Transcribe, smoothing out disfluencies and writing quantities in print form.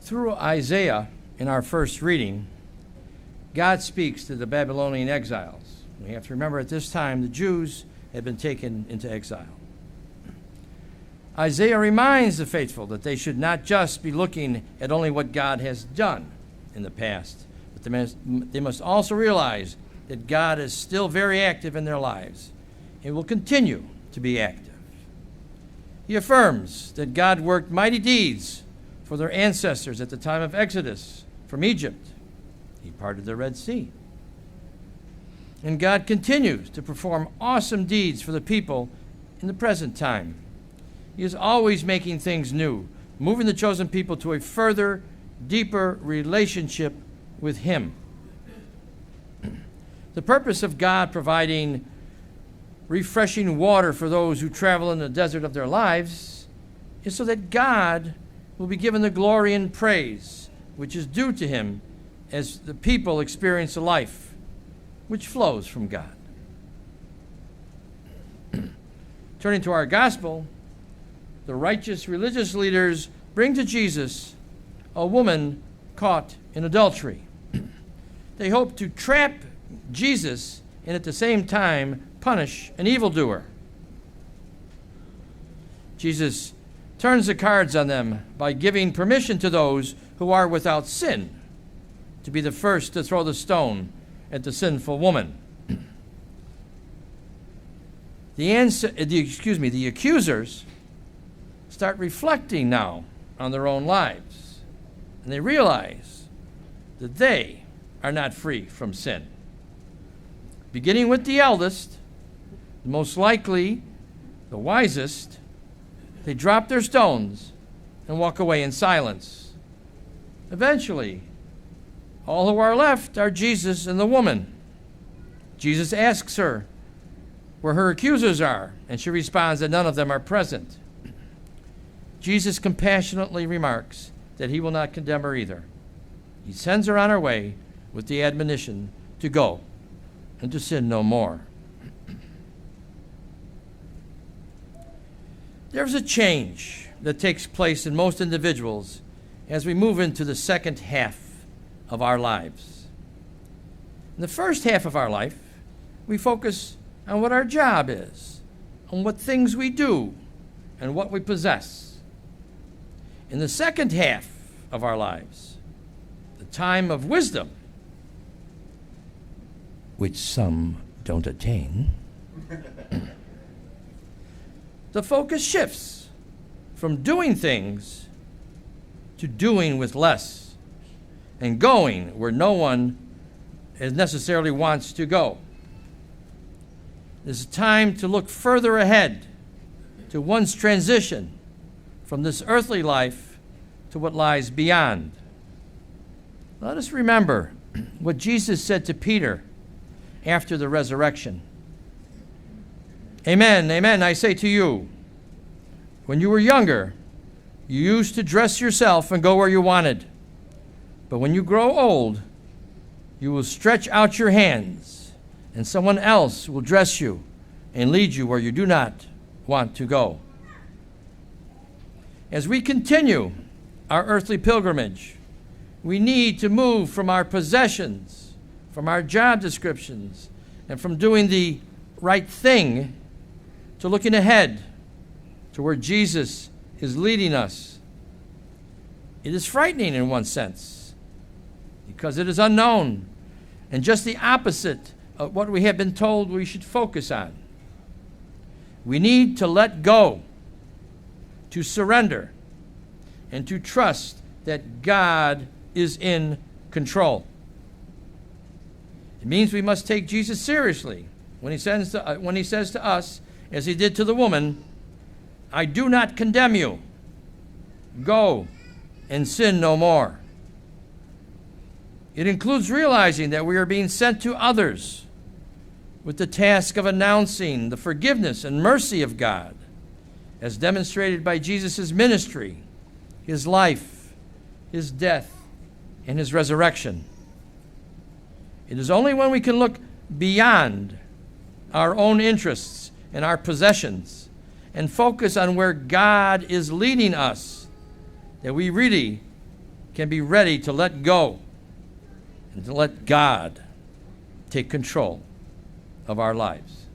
Through Isaiah, in our first reading, God speaks to the Babylonian exiles. We have to remember at this time the Jews had been taken into exile. Isaiah reminds the faithful that they should not just be looking at only what God has done in the past, but they must also realize that God is still very active in their lives and will continue to be active. He affirms that God worked mighty deeds for their ancestors at the time of Exodus from Egypt. He parted the Red Sea. And God continues to perform awesome deeds for the people in the present time. He is always making things new, moving the chosen people to a further, deeper relationship with Him. The purpose of God providing refreshing water for those who travel in the desert of their lives is so that God will be given the glory and praise which is due to Him as the people experience a life which flows from God. Turning to our gospel, the righteous religious leaders bring to Jesus a woman caught in adultery. They hope to trap Jesus and at the same time punish an evildoer. Jesus turns the cards on them by giving permission to those who are without sin to be the first to throw the stone at the sinful woman. The accusers start reflecting now on their own lives, and they realize that they are not free from sin. Beginning with the eldest, most likely the wisest, they drop their stones and walk away in silence. Eventually, all who are left are Jesus and the woman. Jesus asks her where her accusers are, and she responds that none of them are present. Jesus compassionately remarks that He will not condemn her either. He sends her on her way with the admonition to go and to sin no more. There's a change that takes place in most individuals as we move into the second half of our lives. In the first half of our life, we focus on what our job is, on what things we do, and what we possess. In the second half of our lives, the time of wisdom, which some don't attain, the focus shifts from doing things to doing with less and going where no one necessarily wants to go. It's time to look further ahead to one's transition from this earthly life to what lies beyond. Let us remember what Jesus said to Peter after the resurrection. Amen, amen, I say to you, when you were younger, you used to dress yourself and go where you wanted. But when you grow old, you will stretch out your hands, and someone else will dress you and lead you where you do not want to go. As we continue our earthly pilgrimage, we need to move from our possessions, from our job descriptions, and from doing the right thing to looking ahead to where Jesus is leading us. It is frightening in one sense because it is unknown and just the opposite of what we have been told we should focus on. We need to let go, to surrender, and to trust that God is in control. It means we must take Jesus seriously when he says to us, as he did to the woman, I do not condemn you. Go and sin no more. It includes realizing that we are being sent to others with the task of announcing the forgiveness and mercy of God, as demonstrated by Jesus' ministry, his life, his death, and his resurrection. It is only when we can look beyond our own interests and our possessions and focus on where God is leading us that we really can be ready to let go and to let God take control of our lives.